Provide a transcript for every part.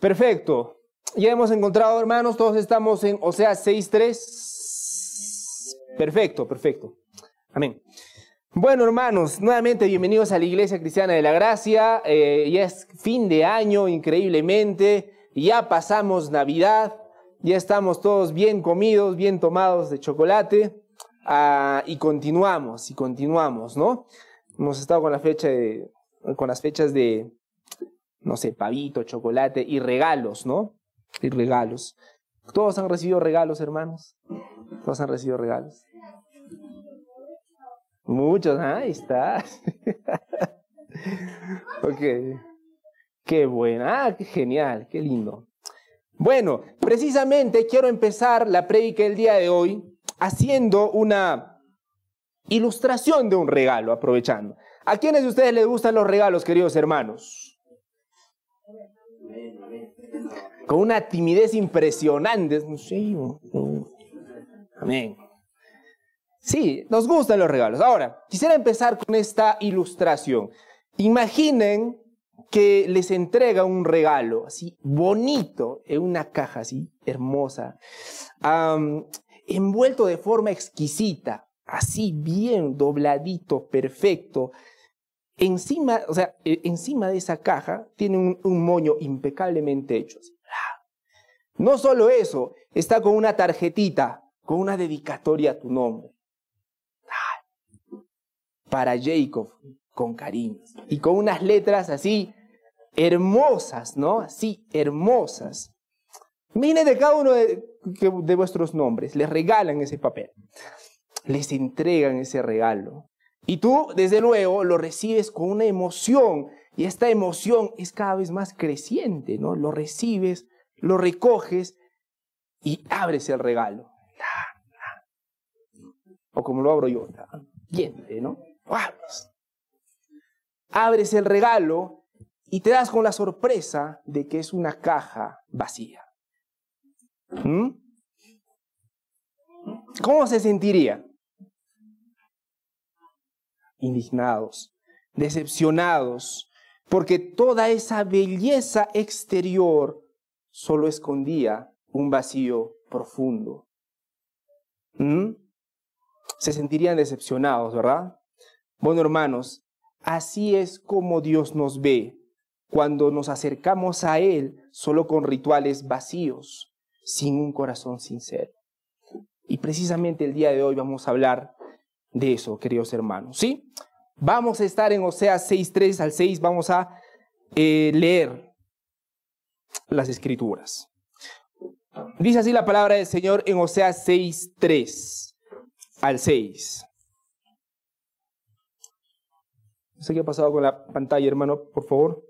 Perfecto. Ya hemos encontrado, hermanos, todos estamos en Oseas 6:3. Perfecto, perfecto. Amén. Bueno, hermanos, nuevamente bienvenidos a la Iglesia Cristiana de la Gracia. Ya es fin de año, increíblemente. Ya pasamos Navidad. Ya estamos todos bien comidos, bien tomados de chocolate. Y continuamos, ¿no? Hemos estado con las fechas de, no sé, pavito, chocolate y regalos, ¿no? Y regalos. ¿Todos han recibido regalos, hermanos? ¿Todos han recibido regalos? Muchos, ahí está. Ok. Qué bueno, qué genial, qué lindo. Bueno, precisamente quiero empezar la prédica del día de hoy haciendo una ilustración de un regalo, aprovechando. ¿A quiénes de ustedes les gustan los regalos, queridos hermanos? Con una timidez impresionante. Sí, amén. Sí, nos gustan los regalos. Ahora, quisiera empezar con esta ilustración. Imaginen que les entrega un regalo así bonito en una caja así hermosa, envuelto de forma exquisita, así bien dobladito, perfecto. Encima, encima de esa caja tiene un moño impecablemente hecho. No solo eso, está con una tarjetita, con una dedicatoria a tu nombre. Para Jacob, con cariño. Y con unas letras así hermosas, ¿no? Así hermosas. Miren de cada uno de vuestros nombres, les regalan ese papel. Les entregan ese regalo. Y tú, desde luego, lo recibes con una emoción. Y esta emoción es cada vez más creciente, ¿no? Lo recibes, lo recoges y abres el regalo. O como lo abro yo, diente, ¿no? Abres el regalo y te das con la sorpresa de que es una caja vacía. ¿Cómo se sentiría? Indignados, decepcionados, porque toda esa belleza exterior solo escondía un vacío profundo. Se sentirían decepcionados, ¿verdad? Bueno, hermanos, así es como Dios nos ve cuando nos acercamos a Él solo con rituales vacíos, sin un corazón sincero. Y precisamente el día de hoy vamos a hablar de eso, queridos hermanos, ¿sí? Vamos a estar en Oseas 6:3 al 6, vamos a leer las Escrituras. Dice así la palabra del Señor en Oseas 6:3 al 6. No sé qué ha pasado con la pantalla, hermano, por favor.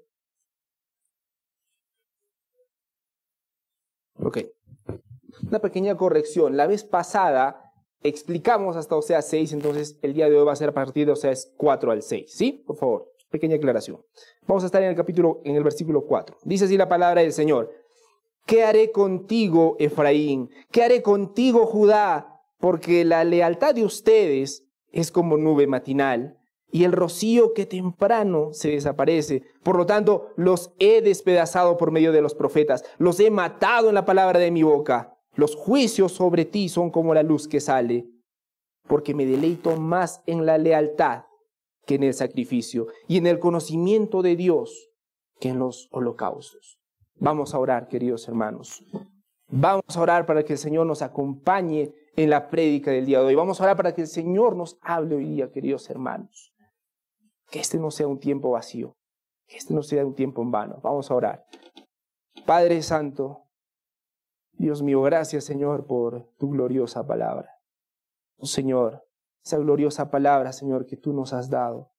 Ok. Una pequeña corrección. La vez pasada explicamos hasta Oseas 6, entonces el día de hoy va a ser a partir de Oseas 4 al 6. ¿Sí? Por favor, pequeña aclaración. Vamos a estar en el versículo 4. Dice así la palabra del Señor. ¿Qué haré contigo, Efraín? ¿Qué haré contigo, Judá? Porque la lealtad de ustedes es como nube matinal y el rocío que temprano se desaparece. Por lo tanto, los he despedazado por medio de los profetas, los he matado en la palabra de mi boca. Los juicios sobre ti son como la luz que sale, porque me deleito más en la lealtad que en el sacrificio y en el conocimiento de Dios que en los holocaustos. Vamos a orar, queridos hermanos. Vamos a orar para que el Señor nos acompañe en la prédica del día de hoy. Vamos a orar para que el Señor nos hable hoy día, queridos hermanos. Que este no sea un tiempo vacío, que este no sea un tiempo en vano. Vamos a orar. Padre Santo, Dios mío, gracias, Señor, por tu gloriosa palabra. Oh, Señor, esa gloriosa palabra, Señor, que tú nos has dado.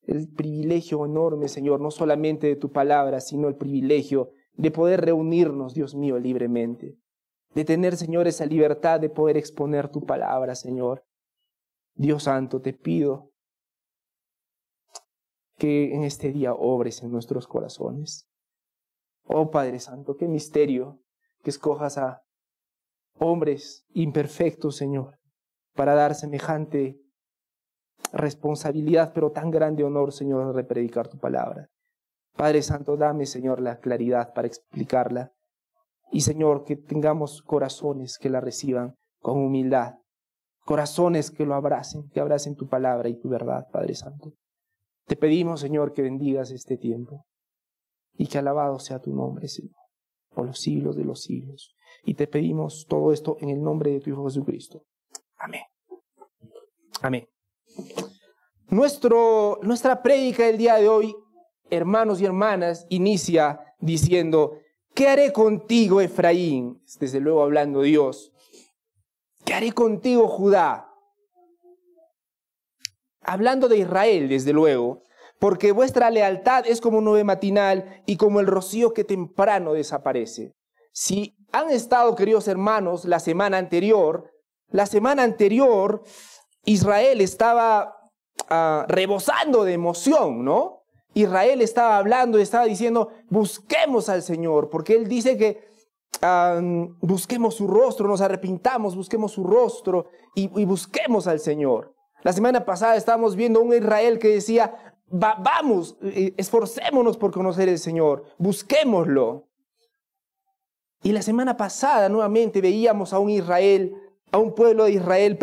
El privilegio enorme, Señor, no solamente de tu palabra, sino el privilegio de poder reunirnos, Dios mío, libremente. De tener, Señor, esa libertad de poder exponer tu palabra, Señor. Dios Santo, te pido que en este día obres en nuestros corazones. Oh Padre Santo, qué misterio que escojas a hombres imperfectos, Señor, para dar semejante responsabilidad, pero tan grande honor, Señor, de predicar tu palabra. Padre Santo, dame, Señor, la claridad para explicarla. Y, Señor, que tengamos corazones que la reciban con humildad. Corazones que lo abracen, que abracen tu palabra y tu verdad, Padre Santo. Te pedimos, Señor, que bendigas este tiempo. Y que alabado sea tu nombre, Señor, por los siglos de los siglos. Y te pedimos todo esto en el nombre de tu Hijo Jesucristo. Amén. Amén. Nuestra prédica del día de hoy, hermanos y hermanas, inicia diciendo: ¿qué haré contigo, Efraín? Desde luego hablando Dios. ¿Qué haré contigo, Judá? Hablando de Israel, desde luego, porque vuestra lealtad es como nube matinal y como el rocío que temprano desaparece. Si han estado, queridos hermanos, la semana anterior Israel estaba rebosando de emoción, ¿no? Israel estaba hablando y estaba diciendo: busquemos al Señor, porque Él dice que busquemos su rostro, nos arrepintamos, busquemos su rostro y busquemos al Señor. La semana pasada estábamos viendo un Israel que decía: vamos, esforcémonos por conocer al Señor, busquémoslo. Y la semana pasada nuevamente veíamos a un pueblo de Israel,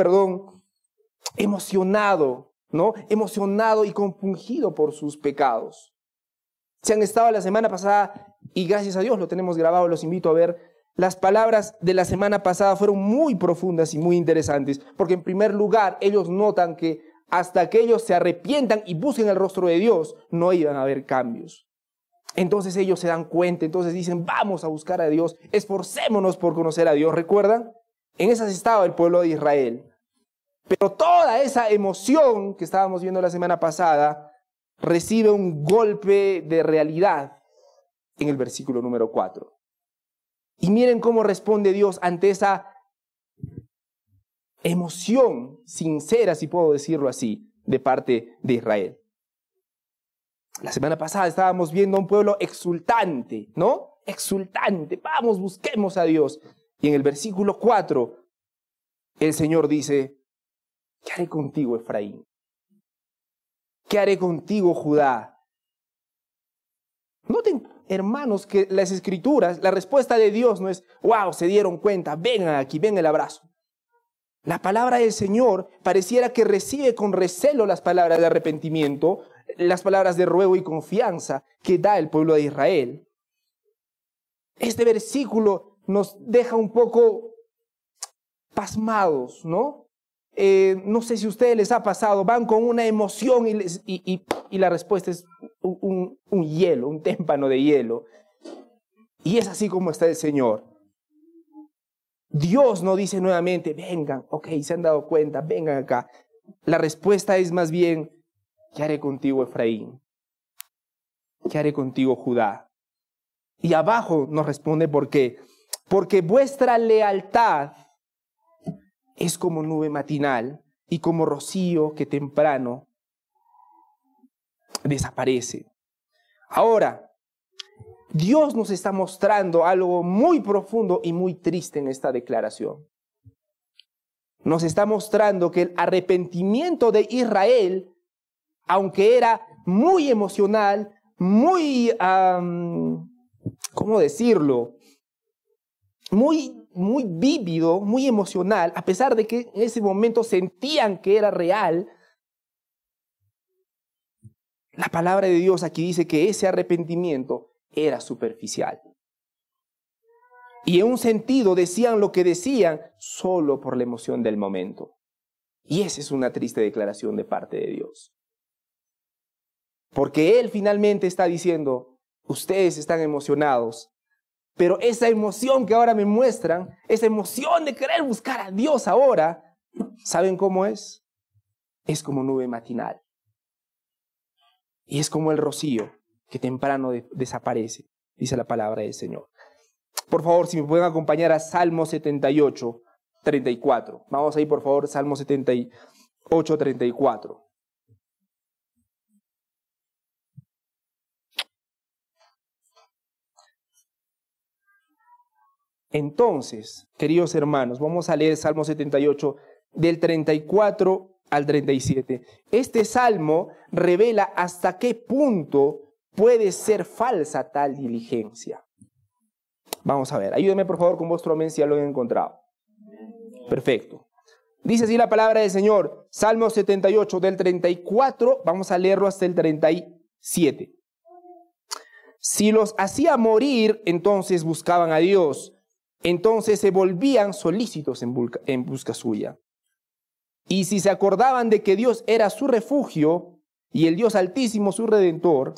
emocionado, ¿no? Emocionado y compungido por sus pecados. Si han estado la semana pasada, y gracias a Dios lo tenemos grabado, los invito a ver. Las palabras de la semana pasada fueron muy profundas y muy interesantes, porque en primer lugar ellos notan que hasta que ellos se arrepientan y busquen el rostro de Dios, no iban a haber cambios. Entonces ellos se dan cuenta, entonces dicen: vamos a buscar a Dios, esforcémonos por conocer a Dios. ¿Recuerdan? En esas estaba el pueblo de Israel. Pero toda esa emoción que estábamos viendo la semana pasada recibe un golpe de realidad en el versículo número 4. Y miren cómo responde Dios ante esa emoción sincera, si puedo decirlo así, de parte de Israel. La semana pasada estábamos viendo a un pueblo exultante, ¿no? Exultante. Vamos, busquemos a Dios. Y en el versículo 4, el Señor dice: ¿qué haré contigo, Efraín? ¿Qué haré contigo, Judá? Noten, hermanos, que las Escrituras, la respuesta de Dios no es: wow, se dieron cuenta, vengan aquí, ven el abrazo. La palabra del Señor pareciera que recibe con recelo las palabras de arrepentimiento, las palabras de ruego y confianza que da el pueblo de Israel. Este versículo nos deja un poco pasmados, ¿no? No sé si a ustedes les ha pasado, van con una emoción y la respuesta es un hielo, un témpano de hielo. Y es así como está el Señor. Dios no dice nuevamente: vengan, ok, se han dado cuenta, vengan acá. La respuesta es más bien: ¿qué haré contigo, Efraín? ¿Qué haré contigo, Judá? Y abajo nos responde por qué. Porque vuestra lealtad es como nube matinal y como rocío que temprano desaparece. Ahora, Dios nos está mostrando algo muy profundo y muy triste en esta declaración. Nos está mostrando que el arrepentimiento de Israel, aunque era muy emocional, muy, ¿cómo decirlo? Muy vívido, muy emocional, a pesar de que en ese momento sentían que era real, la palabra de Dios aquí dice que ese arrepentimiento era superficial. Y en un sentido decían lo que decían solo por la emoción del momento. Y esa es una triste declaración de parte de Dios. Porque Él finalmente está diciendo: ustedes están emocionados, pero esa emoción que ahora me muestran, esa emoción de querer buscar a Dios ahora, ¿saben cómo es? Es como nube matinal. Y es como el rocío que temprano desaparece, dice la palabra del Señor. Por favor, si me pueden acompañar a Salmo 78, 34. Vamos ahí, por favor, Salmo 78, 34. Entonces, queridos hermanos, vamos a leer Salmo 78 del 34 al 37. Este salmo revela hasta qué punto puede ser falsa tal diligencia? Vamos a ver, ayúdenme por favor con vuestro amén si ya lo han encontrado. Perfecto. Dice así la palabra del Señor, Salmo 78, del 34, vamos a leerlo hasta el 37. Si los hacía morir, entonces buscaban a Dios, entonces se volvían solícitos en busca suya. Y si se acordaban de que Dios era su refugio y el Dios Altísimo su Redentor,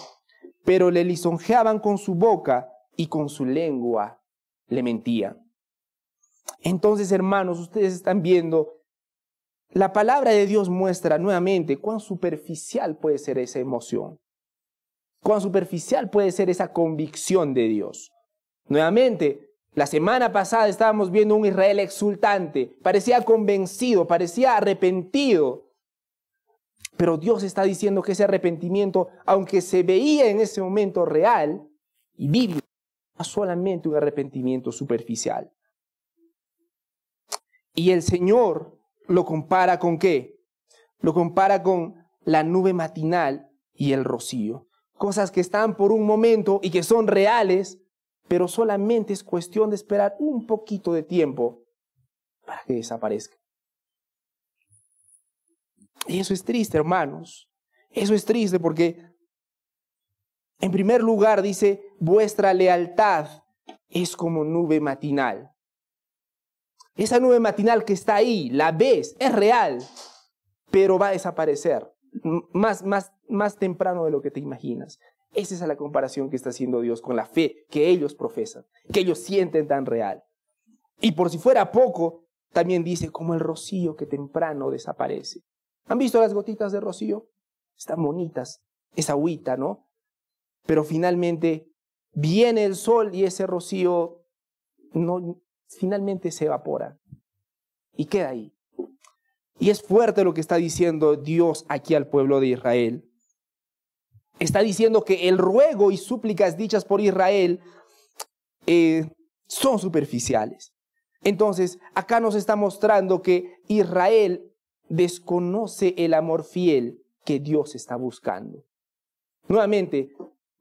pero le lisonjeaban con su boca y con su lengua le mentían. Entonces, hermanos, ustedes están viendo, la palabra de Dios muestra nuevamente cuán superficial puede ser esa emoción, cuán superficial puede ser esa convicción de Dios. Nuevamente, la semana pasada estábamos viendo un Israel exultante, parecía convencido, parecía arrepentido. Pero Dios está diciendo que ese arrepentimiento, aunque se veía en ese momento real y vívido, no solamente un arrepentimiento superficial. Y el Señor lo compara ¿con qué? Lo compara con la nube matinal y el rocío. Cosas que están por un momento y que son reales, pero solamente es cuestión de esperar un poquito de tiempo para que desaparezca. Y eso es triste, hermanos. Eso es triste porque, en primer lugar, dice, vuestra lealtad es como nube matinal. Esa nube matinal que está ahí, la ves, es real, pero va a desaparecer más temprano de lo que te imaginas. Esa es la comparación que está haciendo Dios con la fe que ellos profesan, que ellos sienten tan real. Y por si fuera poco, también dice como el rocío que temprano desaparece. ¿Han visto las gotitas de rocío? Están bonitas, es agüita, ¿no? Pero finalmente viene el sol y ese rocío finalmente se evapora y queda ahí. Y es fuerte lo que está diciendo Dios aquí al pueblo de Israel. Está diciendo que el ruego y súplicas dichas por Israel son superficiales. Entonces, acá nos está mostrando que Israel desconoce el amor fiel que Dios está buscando. Nuevamente,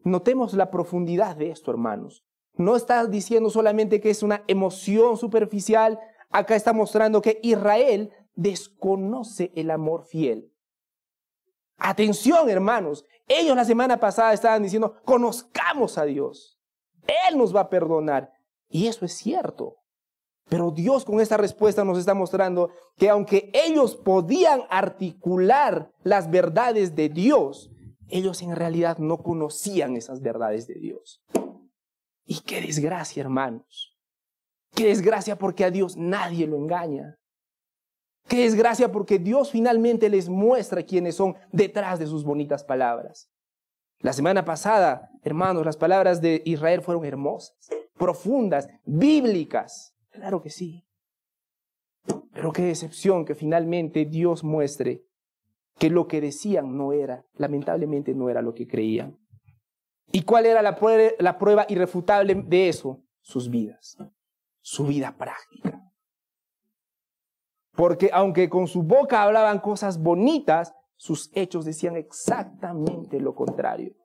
notemos la profundidad de esto, hermanos. No está diciendo solamente que es una emoción superficial, acá está mostrando que Israel desconoce el amor fiel. Atención, hermanos, ellos la semana pasada estaban diciendo, conozcamos a Dios, Él nos va a perdonar. Y eso es cierto. Pero Dios con esta respuesta nos está mostrando que aunque ellos podían articular las verdades de Dios, ellos en realidad no conocían esas verdades de Dios. Y qué desgracia, hermanos. Qué desgracia porque a Dios nadie lo engaña. Qué desgracia porque Dios finalmente les muestra quiénes son detrás de sus bonitas palabras. La semana pasada, hermanos, las palabras de Israel fueron hermosas, profundas, bíblicas. Claro que sí. Pero qué decepción que finalmente Dios muestre que lo que decían no era, lamentablemente no era lo que creían. ¿Y cuál era la prueba irrefutable de eso? Sus vidas, su vida práctica. Porque aunque con su boca hablaban cosas bonitas, sus hechos decían exactamente lo contrario.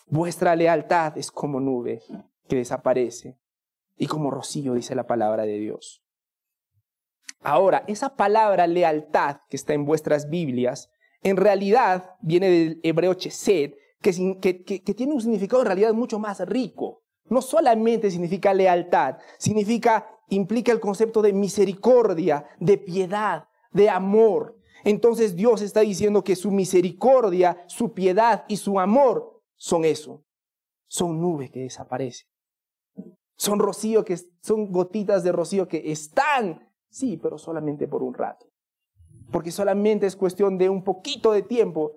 Vuestra lealtad es como nube que desaparece y como rocío, dice la palabra de Dios. Ahora, esa palabra lealtad que está en vuestras Biblias, en realidad viene del hebreo chesed, que tiene un significado en realidad mucho más rico. No solamente significa lealtad, implica el concepto de misericordia, de piedad, de amor. Entonces Dios está diciendo que su misericordia, su piedad y su amor son eso. Son nubes que desaparecen. Son rocío son gotitas de rocío que están, sí, pero solamente por un rato. Porque solamente es cuestión de un poquito de tiempo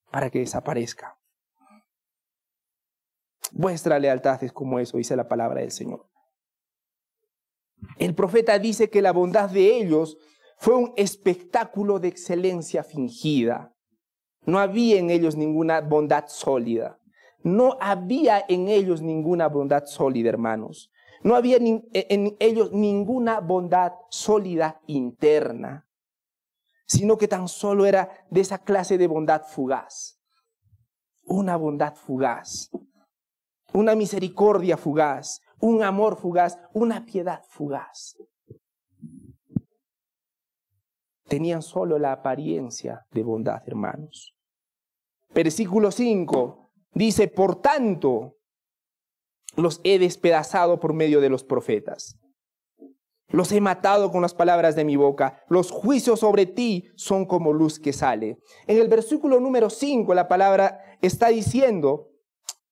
para que desaparezca. Vuestra lealtad es como eso, dice la palabra del Señor. El profeta dice que la bondad de ellos fue un espectáculo de excelencia fingida. No había en ellos ninguna bondad sólida. No había en ellos ninguna bondad sólida, hermanos. No había en ellos ninguna bondad sólida interna, sino que tan solo era de esa clase de bondad fugaz. una bondad fugaz, una misericordia fugaz, un amor fugaz, una piedad fugaz. Tenían solo la apariencia de bondad, hermanos. Versículo 5 dice, por tanto, los he despedazado por medio de los profetas. Los he matado con las palabras de mi boca. Los juicios sobre ti son como luz que sale. En el versículo número 5, la palabra está diciendo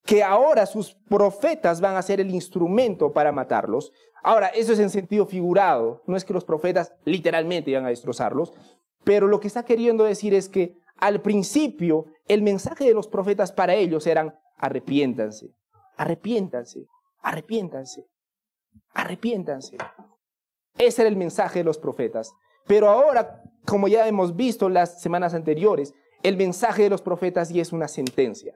que ahora sus profetas van a ser el instrumento para matarlos. Ahora, eso es en sentido figurado. No es que los profetas literalmente iban a destrozarlos, pero lo que está queriendo decir es que al principio el mensaje de los profetas para ellos eran arrepiéntanse, arrepiéntanse, arrepiéntanse, arrepiéntanse. Ese era el mensaje de los profetas. Pero ahora, como ya hemos visto las semanas anteriores, el mensaje de los profetas ya es una sentencia.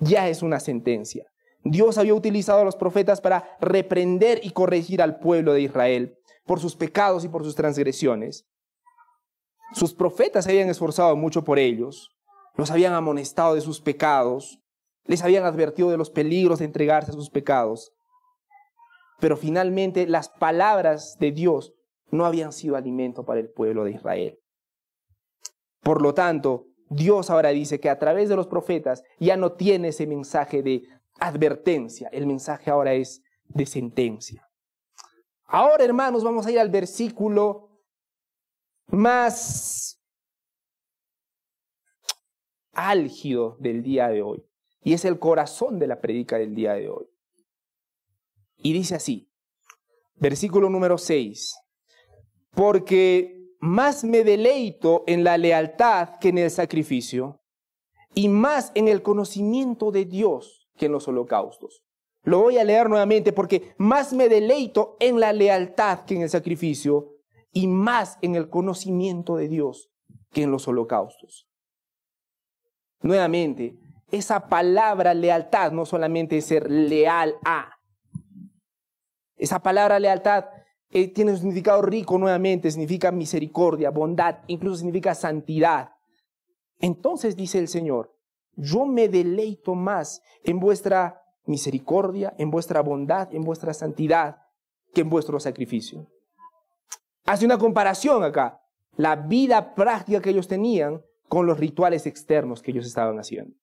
Ya es una sentencia. Dios había utilizado a los profetas para reprender y corregir al pueblo de Israel por sus pecados y por sus transgresiones. Sus profetas se habían esforzado mucho por ellos, los habían amonestado de sus pecados, les habían advertido de los peligros de entregarse a sus pecados. Pero finalmente las palabras de Dios no habían sido alimento para el pueblo de Israel. Por lo tanto, Dios ahora dice que a través de los profetas ya no tiene ese mensaje de advertencia, el mensaje ahora es de sentencia. Ahora, hermanos, vamos a ir al versículo más álgido del día de hoy, y es el corazón de la predica del día de hoy. Y dice así, versículo número 6, porque más me deleito en la lealtad que en el sacrificio, y más en el conocimiento de Dios que en los holocaustos. Lo voy a leer nuevamente, porque más me deleito en la lealtad que en el sacrificio, y más en el conocimiento de Dios que en los holocaustos. Nuevamente, esa palabra lealtad no solamente es ser leal a. Esa palabra lealtad tiene un significado rico nuevamente, significa misericordia, bondad, incluso significa santidad. Entonces dice el Señor, yo me deleito más en vuestra misericordia, en vuestra bondad, en vuestra santidad, que en vuestro sacrificio. Hace una comparación acá, la vida práctica que ellos tenían con los rituales externos que ellos estaban haciendo.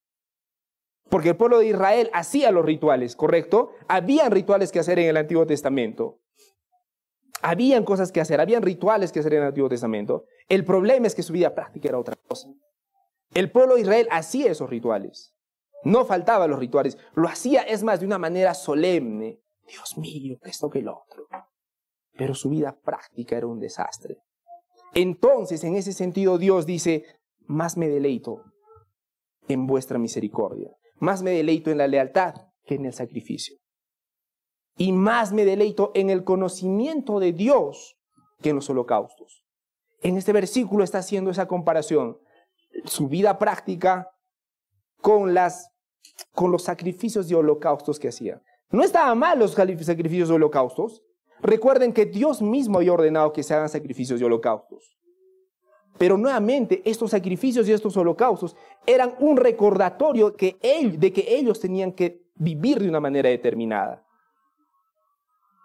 Porque el pueblo de Israel hacía los rituales, ¿correcto? Habían rituales que hacer en el Antiguo Testamento. Habían cosas que hacer, habían rituales que hacer en el Antiguo Testamento. El problema es que su vida práctica era otra cosa. El pueblo de Israel hacía esos rituales. No faltaban los rituales. Lo hacía, es más, de una manera solemne. Dios mío, esto que lo otro. Pero su vida práctica era un desastre. Entonces, en ese sentido, Dios dice, más me deleito en vuestra misericordia. Más me deleito en la lealtad que en el sacrificio. Y más me deleito en el conocimiento de Dios que en los holocaustos. En este versículo está haciendo esa comparación. Su vida práctica con los sacrificios de holocaustos que hacía. No estaban mal los sacrificios de holocaustos. Recuerden que Dios mismo había ordenado que se hagan sacrificios de holocaustos. Pero nuevamente, estos sacrificios y estos holocaustos eran un recordatorio de que ellos tenían que vivir de una manera determinada.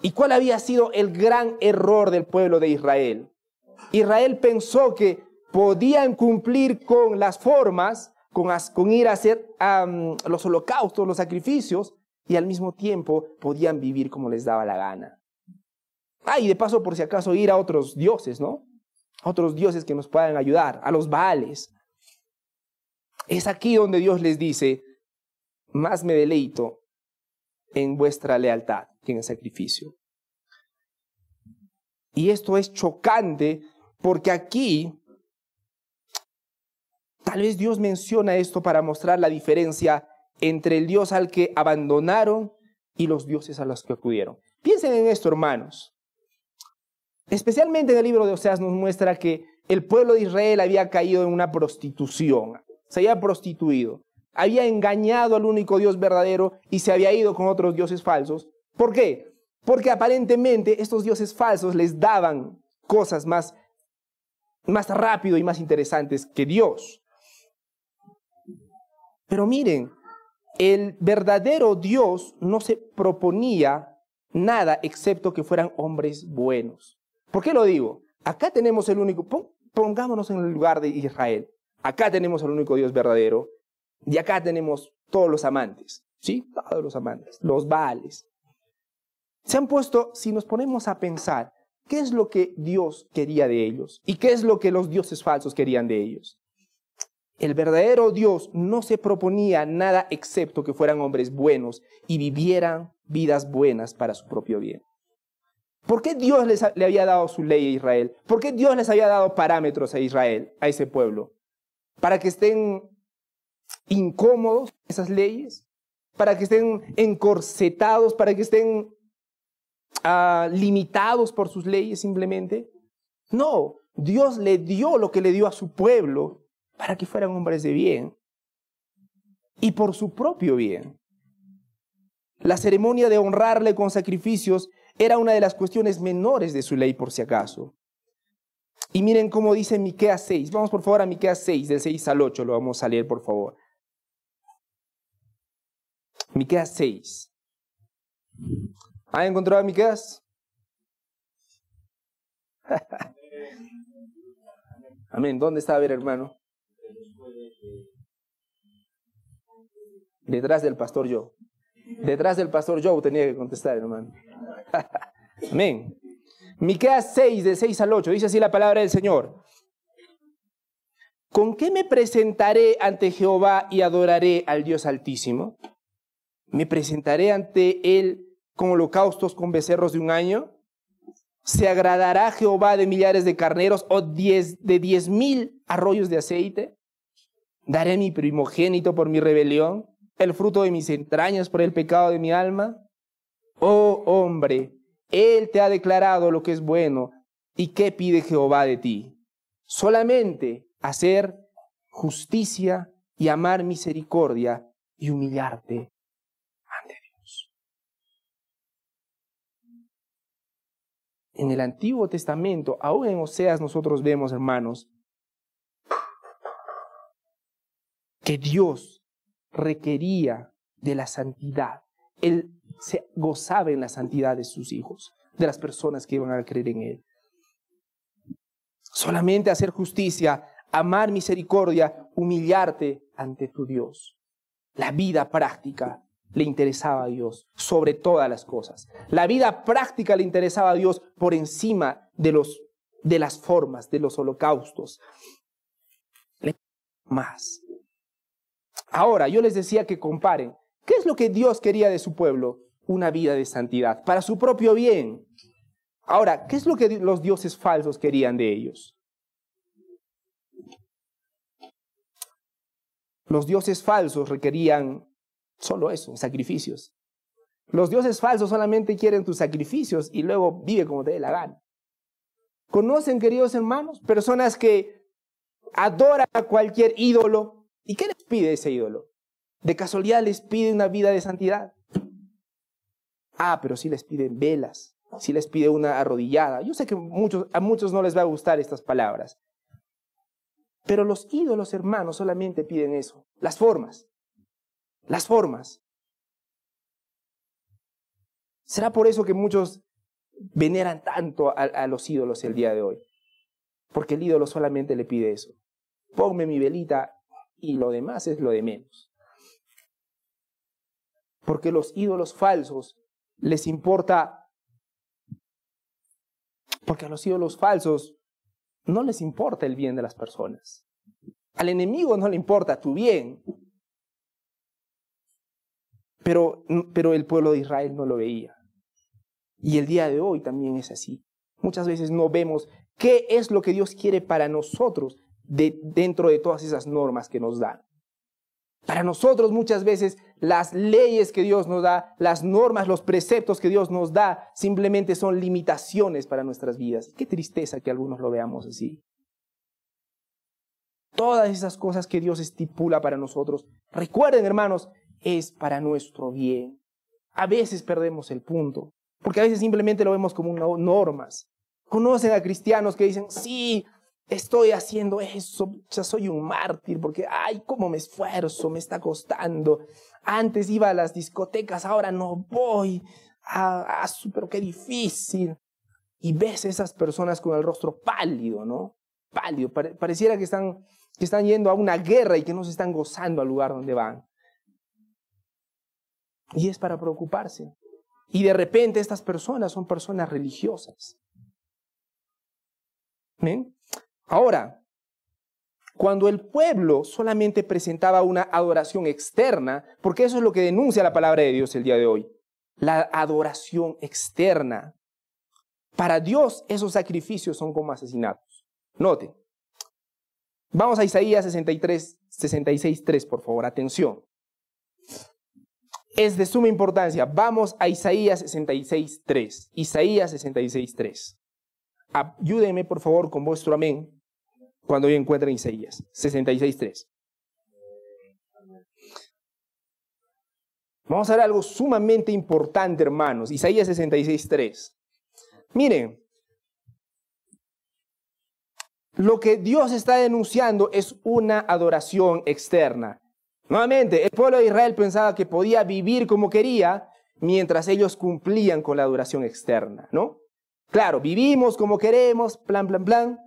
¿Y cuál había sido el gran error del pueblo de Israel? Israel pensó que podían cumplir con las formas, con ir a hacer los holocaustos, los sacrificios, y al mismo tiempo podían vivir como les daba la gana. Y de paso, por si acaso, ir a otros dioses, ¿no? Otros dioses que nos puedan ayudar, a los Baales. Es aquí donde Dios les dice, más me deleito en vuestra lealtad que en el sacrificio. Y esto es chocante porque aquí, tal vez Dios menciona esto para mostrar la diferencia entre el Dios al que abandonaron y los dioses a los que acudieron. Piensen en esto, hermanos. Especialmente en el libro de Oseas nos muestra que el pueblo de Israel había caído en una prostitución, se había prostituido, había engañado al único Dios verdadero y se había ido con otros dioses falsos. ¿Por qué? Porque aparentemente estos dioses falsos les daban cosas más rápido y más interesantes que Dios. Pero miren, el verdadero Dios no se proponía nada excepto que fueran hombres buenos. ¿Por qué lo digo? Acá tenemos el único, pongámonos en el lugar de Israel. Acá tenemos el único Dios verdadero y acá tenemos todos los amantes, ¿sí? Todos los amantes, los Baales. Se han puesto, si nos ponemos a pensar, ¿qué es lo que Dios quería de ellos? ¿Y qué es lo que los dioses falsos querían de ellos? El verdadero Dios no se proponía nada excepto que fueran hombres buenos y vivieran vidas buenas para su propio bien. ¿Por qué Dios le había dado su ley a Israel? ¿Por qué Dios les había dado parámetros a Israel, a ese pueblo? ¿Para que estén incómodos esas leyes? ¿Para que estén encorsetados? ¿Para que estén limitados por sus leyes simplemente? No, Dios le dio lo que le dio a su pueblo para que fueran hombres de bien y por su propio bien. La ceremonia de honrarle con sacrificios era una de las cuestiones menores de su ley, por si acaso. Y miren cómo dice Miqueas 6. Vamos por favor a Miqueas 6, del 6 al 8, lo vamos a leer por favor. Miqueas 6. ¿Han encontrado a Miqueas? Amén. ¿Dónde está? A ver, hermano. Detrás del pastor Joe. Detrás del pastor Joe tenía que contestar, hermano. Amén. Miqueas 6, de 6 al 8, dice así la palabra del Señor. ¿Con qué me presentaré ante Jehová y adoraré al Dios Altísimo? ¿Me presentaré ante Él con holocaustos con becerros de un año? ¿Se agradará Jehová de millares de carneros o de 10,000 arroyos de aceite? ¿Daré mi primogénito por mi rebelión, el fruto de mis entrañas por el pecado de mi alma? Oh hombre, Él te ha declarado lo que es bueno. ¿Y qué pide Jehová de ti? Solamente hacer justicia y amar misericordia y humillarte ante Dios. En el Antiguo Testamento, aún en Oseas, nosotros vemos, hermanos, que Dios requería de la santidad. Él se gozaba en la santidad de sus hijos, de las personas que iban a creer en Él. Solamente hacer justicia, amar misericordia, humillarte ante tu Dios. La vida práctica le interesaba a Dios sobre todas las cosas. La vida práctica le interesaba a Dios por encima de las formas, de los holocaustos. Más. Ahora, yo les decía que comparen. ¿Qué es lo que Dios quería de su pueblo? Una vida de santidad, para su propio bien. Ahora, ¿qué es lo que los dioses falsos querían de ellos? Los dioses falsos requerían solo eso, sacrificios. Los dioses falsos solamente quieren tus sacrificios y luego vive como te dé la gana. ¿Conocen, queridos hermanos, personas que adoran a cualquier ídolo? ¿Y qué les pide ese ídolo? ¿De casualidad les pide una vida de santidad? Pero sí les piden velas, sí les pide una arrodillada. Yo sé que a muchos no les va a gustar estas palabras. Pero los ídolos, hermanos, solamente piden eso, las formas. Las formas. ¿Será por eso que muchos veneran tanto a los ídolos el día de hoy? Porque el ídolo solamente le pide eso. Ponme mi velita y lo demás es lo de menos. Porque los ídolos falsos les importa, porque a los ídolos falsos no les importa el bien de las personas. Al enemigo no le importa tu bien. Pero el pueblo de Israel no lo veía. Y el día de hoy también es así. Muchas veces no vemos qué es lo que Dios quiere para nosotros dentro de todas esas normas que nos dan. Para nosotros muchas veces las leyes que Dios nos da, las normas, los preceptos que Dios nos da, simplemente son limitaciones para nuestras vidas. Qué tristeza que algunos lo veamos así. Todas esas cosas que Dios estipula para nosotros, recuerden, hermanos, es para nuestro bien. A veces perdemos el punto, porque a veces simplemente lo vemos como normas. Conocen a cristianos que dicen, sí, estoy haciendo eso, ya soy un mártir porque, ay, cómo me esfuerzo, me está costando. Antes iba a las discotecas, ahora no voy. Pero qué difícil. Y ves a esas personas con el rostro pálido, ¿no? Pálido. Pareciera que están yendo a una guerra y que no se están gozando al lugar donde van. Y es para preocuparse. Y de repente estas personas son personas religiosas. ¿Ven? Ahora, cuando el pueblo solamente presentaba una adoración externa, porque eso es lo que denuncia la palabra de Dios el día de hoy, la adoración externa. Para Dios esos sacrificios son como asesinatos. Noten. Vamos a Isaías 66:3, por favor, atención. Es de suma importancia. Vamos a Isaías 66:3. Isaías 66:3. Ayúdenme, por favor, con vuestro amén cuando encuentren Isaías 66:3. Vamos a ver algo sumamente importante, hermanos. Isaías 66:3. Miren, lo que Dios está denunciando es una adoración externa. Nuevamente, el pueblo de Israel pensaba que podía vivir como quería mientras ellos cumplían con la adoración externa, ¿no? Claro, vivimos como queremos, plan, plan, plan,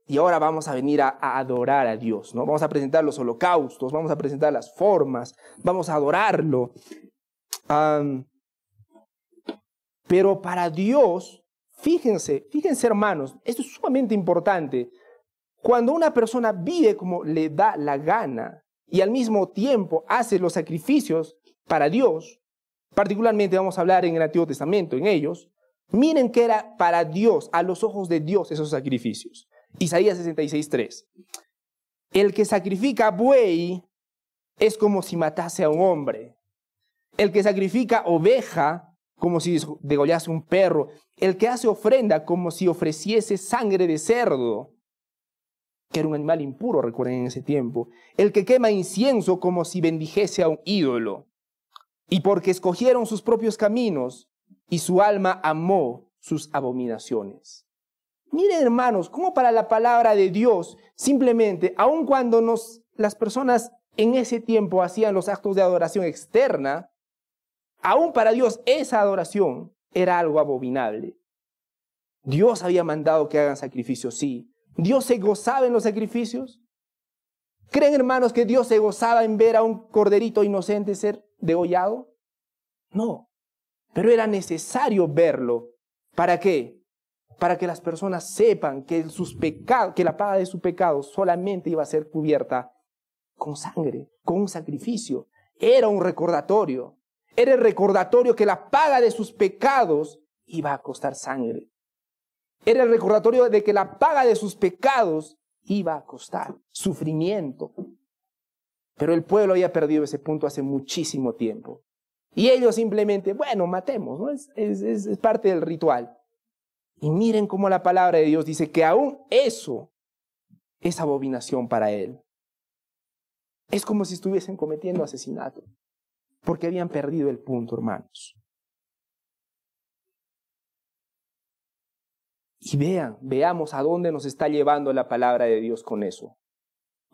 y ahora vamos a venir a adorar a Dios, ¿no? Vamos a presentar los holocaustos, vamos a presentar las formas, vamos a adorarlo. Pero para Dios, fíjense hermanos, esto es sumamente importante. Cuando una persona vive como le da la gana y al mismo tiempo hace los sacrificios para Dios, particularmente vamos a hablar en el Antiguo Testamento, en ellos, miren que era para Dios, a los ojos de Dios esos sacrificios. Isaías 66:3. El que sacrifica buey es como si matase a un hombre. El que sacrifica oveja como si degollase un perro. El que hace ofrenda como si ofreciese sangre de cerdo, que era un animal impuro, recuerden, en ese tiempo. El que quema incienso como si bendijese a un ídolo. Y porque escogieron sus propios caminos y su alma amó sus abominaciones. Miren, hermanos, cómo para la palabra de Dios, simplemente, aun cuando las personas en ese tiempo hacían los actos de adoración externa, aún para Dios esa adoración era algo abominable. Dios había mandado que hagan sacrificios, sí. ¿Dios se gozaba en los sacrificios? ¿Creen, hermanos, que Dios se gozaba en ver a un corderito inocente ser degollado? No, pero era necesario verlo. ¿Para qué? Para que las personas sepan que la paga de su pecado solamente iba a ser cubierta con sangre, con un sacrificio. Era un recordatorio. Era el recordatorio que la paga de sus pecados iba a costar sangre. Era el recordatorio de que la paga de sus pecados iba a costar sufrimiento. Pero el pueblo había perdido ese punto hace muchísimo tiempo. Y ellos simplemente, bueno, matemos, ¿no? Es parte del ritual. Y miren cómo la palabra de Dios dice que aún eso es abominación para él. Es como si estuviesen cometiendo asesinato, porque habían perdido el punto, hermanos. Y veamos a dónde nos está llevando la palabra de Dios con eso.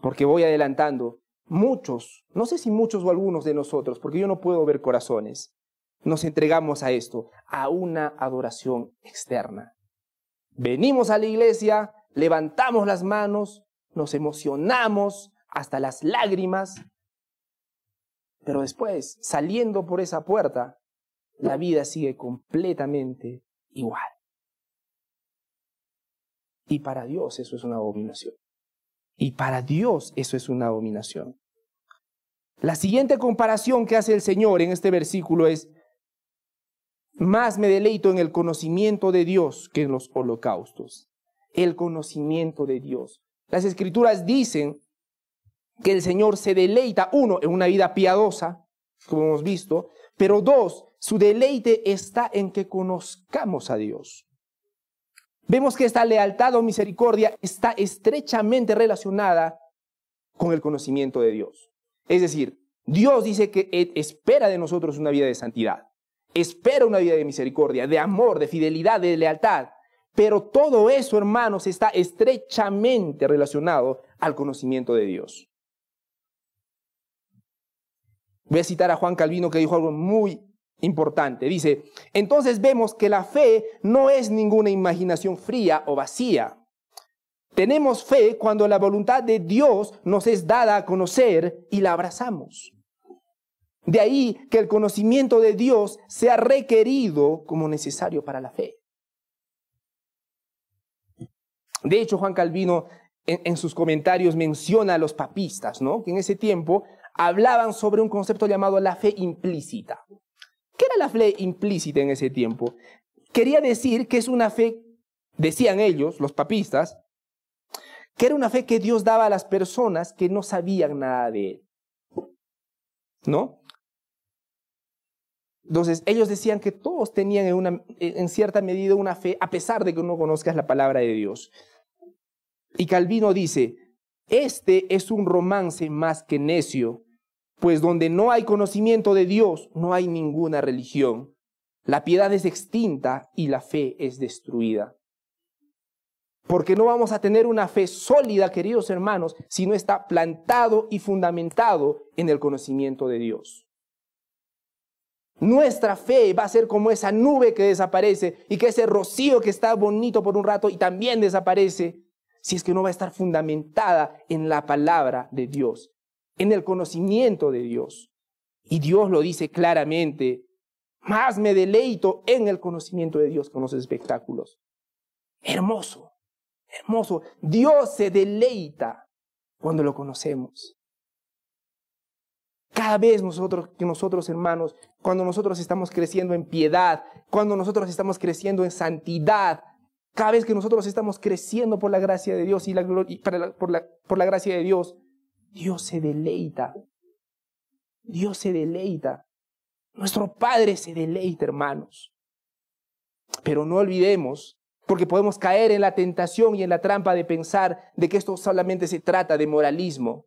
Porque voy adelantando, muchos, no sé si muchos o algunos de nosotros, porque yo no puedo ver corazones, nos entregamos a esto, a una adoración externa. Venimos a la iglesia, levantamos las manos, nos emocionamos hasta las lágrimas, pero después, saliendo por esa puerta, la vida sigue completamente igual. Y para Dios eso es una abominación. Y para Dios eso es una abominación. La siguiente comparación que hace el Señor en este versículo es: más me deleito en el conocimiento de Dios que en los holocaustos. El conocimiento de Dios. Las Escrituras dicen que el Señor se deleita, uno, en una vida piadosa, como hemos visto, pero dos, su deleite está en que conozcamos a Dios. Vemos que esta lealtad o misericordia está estrechamente relacionada con el conocimiento de Dios. Es decir, Dios dice que espera de nosotros una vida de santidad, espera una vida de misericordia, de amor, de fidelidad, de lealtad, Pero todo eso, hermanos, está estrechamente relacionado al conocimiento de Dios. Voy a citar a Juan Calvino, que dijo algo muy importante. Dice: entonces vemos que la fe no es ninguna imaginación fría o vacía. Tenemos fe cuando la voluntad de Dios nos es dada a conocer y la abrazamos. De ahí que el conocimiento de Dios sea requerido como necesario para la fe. De hecho, Juan Calvino en sus comentarios menciona a los papistas, ¿no? Que en ese tiempo hablaban sobre un concepto llamado la fe implícita. ¿Qué era la fe implícita en ese tiempo? Quería decir que es una fe, decían ellos, los papistas, que era una fe que Dios daba a las personas que no sabían nada de Él, ¿no? Entonces, ellos decían que todos tenían en cierta medida una fe, a pesar de que no conozcas la palabra de Dios. Y Calvino dice: este es un romance más que necio, pues donde no hay conocimiento de Dios, no hay ninguna religión. La piedad es extinta y la fe es destruida. Porque no vamos a tener una fe sólida, queridos hermanos, si no está plantado y fundamentado en el conocimiento de Dios. Nuestra fe va a ser como esa nube que desaparece y que ese rocío que está bonito por un rato y también desaparece, si es que no va a estar fundamentada en la palabra de Dios, en el conocimiento de Dios. Y Dios lo dice claramente: más me deleito en el conocimiento de Dios que en los espectáculos. Hermoso, hermoso. Dios se deleita cuando lo conocemos. Cada vez nosotros, hermanos, cuando nosotros estamos creciendo en piedad, cuando nosotros estamos creciendo en santidad, cada vez que nosotros estamos creciendo por la gracia de Dios por la gracia de Dios, Dios se deleita. Dios se deleita. Nuestro Padre se deleita, hermanos. Pero no olvidemos, porque podemos caer en la tentación y en la trampa de pensar de que esto solamente se trata de moralismo.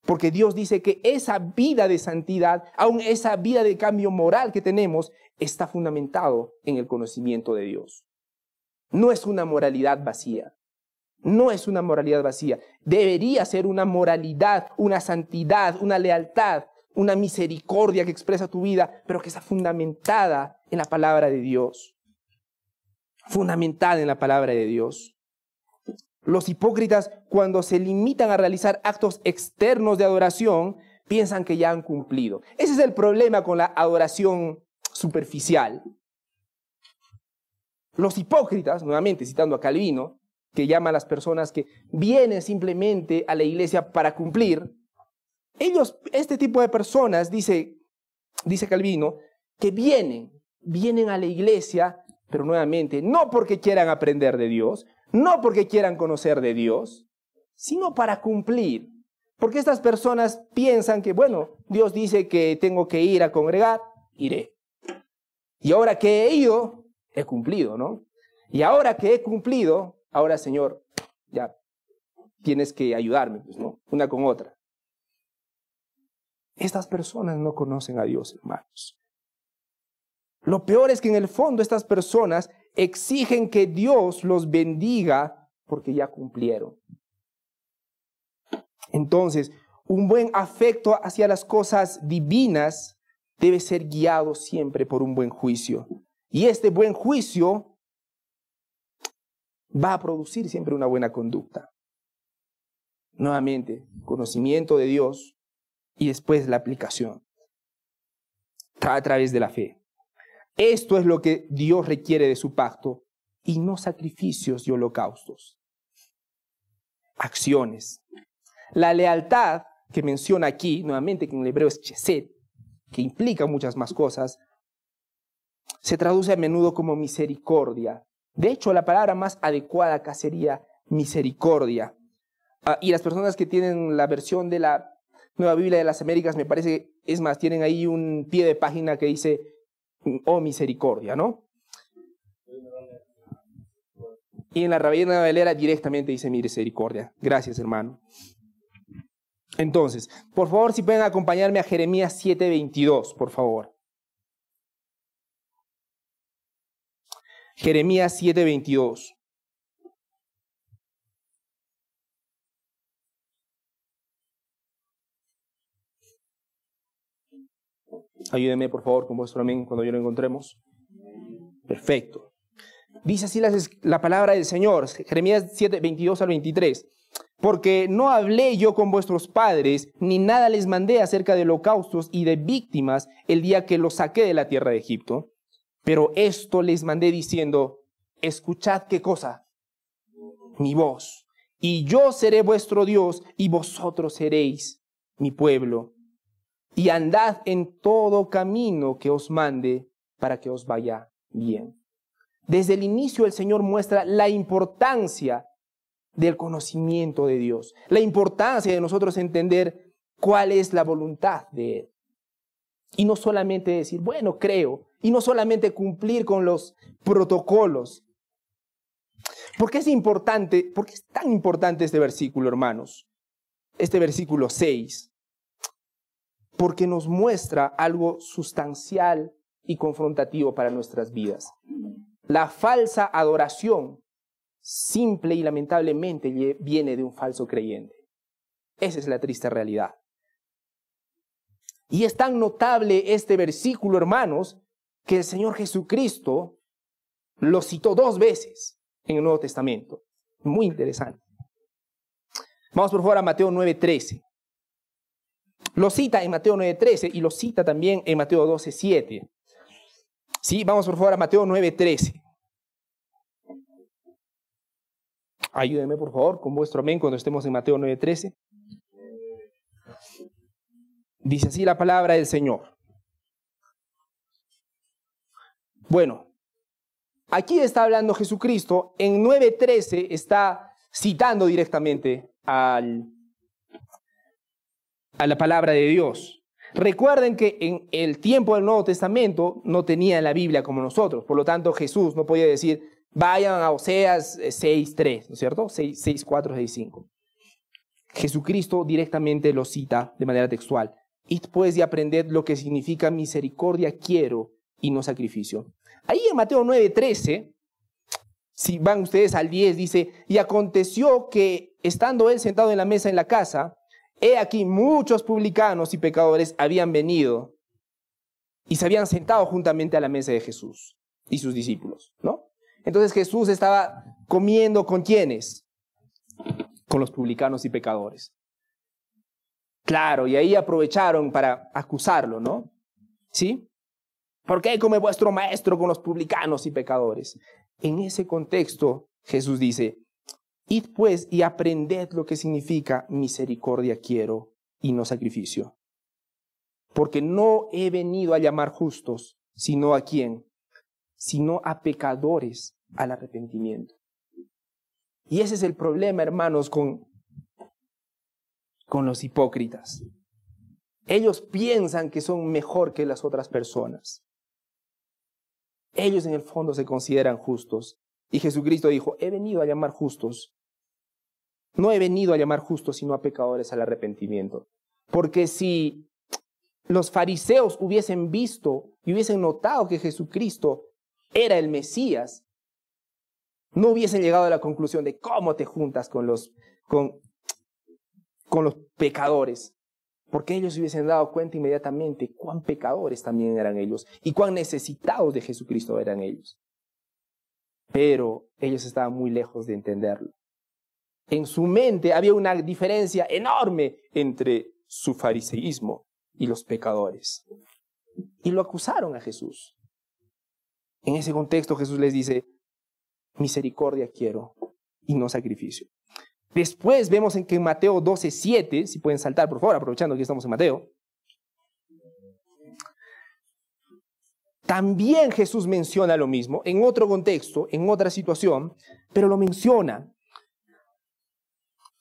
Porque Dios dice que esa vida de santidad, aún esa vida de cambio moral que tenemos, está fundamentado en el conocimiento de Dios. No es una moralidad vacía. No es una moralidad vacía. Debería ser una moralidad, una santidad, una lealtad, una misericordia que expresa tu vida, pero que está fundamentada en la palabra de Dios. Fundamentada en la palabra de Dios. Los hipócritas, cuando se limitan a realizar actos externos de adoración, piensan que ya han cumplido. Ese es el problema con la adoración superficial. Los hipócritas, nuevamente citando a Calvino, que llama a las personas que vienen simplemente a la iglesia para cumplir, este tipo de personas, dice Calvino, que vienen a la iglesia, pero nuevamente, no porque quieran aprender de Dios, no porque quieran conocer de Dios, sino para cumplir. Porque estas personas piensan que, bueno, Dios dice que tengo que ir a congregar, iré. Y ahora que he ido, he cumplido, ¿no? Y ahora que he cumplido, ahora, Señor, ya tienes que ayudarme, pues, ¿no? Una con otra. Estas personas no conocen a Dios, hermanos. Lo peor es que en el fondo estas personas exigen que Dios los bendiga porque ya cumplieron. Entonces, un buen afecto hacia las cosas divinas debe ser guiado siempre por un buen juicio. Y este buen juicio va a producir siempre una buena conducta. Nuevamente, conocimiento de Dios y después la aplicación a través de la fe. Esto es lo que Dios requiere de su pacto y no sacrificios y holocaustos. Acciones. La lealtad que menciona aquí, nuevamente que en el hebreo es chesed, que implica muchas más cosas, se traduce a menudo como misericordia. De hecho, la palabra más adecuada acá sería misericordia. Y las personas que tienen la versión de la Nueva Biblia de las Américas, me parece, es más, tienen ahí un pie de página que dice, oh misericordia, ¿no? Y en la Reina Valera directamente dice misericordia. Gracias, hermano. Entonces, por favor, si pueden acompañarme a Jeremías 7:22, por favor. Jeremías 7:22. Ayúdeme, por favor, con vuestro amén cuando yo lo encontremos. Perfecto. Dice así la palabra del Señor, Jeremías 7:22 al 23. Porque no hablé yo con vuestros padres, ni nada les mandé acerca de holocaustos y de víctimas el día que los saqué de la tierra de Egipto. Pero esto les mandé diciendo, escuchad qué cosa, mi voz, y yo seré vuestro Dios, y vosotros seréis mi pueblo. Y andad en todo camino que os mande para que os vaya bien. Desde el inicio el Señor muestra la importancia del conocimiento de Dios, la importancia de nosotros entender cuál es la voluntad de Él. Y no solamente decir, bueno, creo, y no solamente cumplir con los protocolos. ¿Por qué es importante? ¿Por qué es tan importante este versículo, hermanos? Este versículo 6. Porque nos muestra algo sustancial y confrontativo para nuestras vidas. La falsa adoración, simple y lamentablemente, viene de un falso creyente. Esa es la triste realidad. Y es tan notable este versículo, hermanos, que el Señor Jesucristo lo citó 2 veces en el Nuevo Testamento. Muy interesante. Vamos por favor a Mateo 9:13. Lo cita en Mateo 9:13 y lo cita también en Mateo 12:7. Sí, vamos por favor a Mateo 9:13. Ayúdenme por favor con vuestro amén cuando estemos en Mateo 9:13. Dice así la palabra del Señor. Bueno, aquí está hablando Jesucristo. En 9:13 está citando directamente a la palabra de Dios. Recuerden que en el tiempo del Nuevo Testamento no tenían la Biblia como nosotros. Por lo tanto, Jesús no podía decir, vayan a Oseas 6:3, ¿no es cierto? 6:4, 6:5. Jesucristo directamente lo cita de manera textual. Id pues y aprended lo que significa misericordia quiero y no sacrificio. Ahí en Mateo 9:13, si van ustedes al 10, dice, y aconteció que estando él sentado en la mesa en la casa, he aquí muchos publicanos y pecadores habían venido y se habían sentado juntamente a la mesa de Jesús y sus discípulos, ¿no? Entonces Jesús estaba comiendo ¿con quiénes? Con los publicanos y pecadores. Claro, y ahí aprovecharon para acusarlo, ¿no? ¿Sí? ¿Por qué come vuestro maestro con los publicanos y pecadores? En ese contexto, Jesús dice, id pues y aprended lo que significa misericordia quiero y no sacrificio. Porque no he venido a llamar justos, sino ¿a quién? Sino a pecadores al arrepentimiento. Y ese es el problema, hermanos, con los hipócritas. Ellos piensan que son mejor que las otras personas. Ellos en el fondo se consideran justos. Y Jesucristo dijo, he venido a llamar justos. No he venido a llamar justos, sino a pecadores al arrepentimiento. Porque si los fariseos hubiesen visto y hubiesen notado que Jesucristo era el Mesías, no hubiesen llegado a la conclusión de cómo te juntas con los pecadores. Porque ellos hubiesen dado cuenta inmediatamente cuán pecadores también eran ellos y cuán necesitados de Jesucristo eran ellos. Pero ellos estaban muy lejos de entenderlo. En su mente había una diferencia enorme entre su fariseísmo y los pecadores. Y lo acusaron a Jesús. En ese contexto Jesús les dice, misericordia quiero y no sacrificio. Después vemos que en Mateo 12:7, si pueden saltar por favor, aprovechando que estamos en Mateo, también Jesús menciona lo mismo, en otro contexto, en otra situación, pero lo menciona.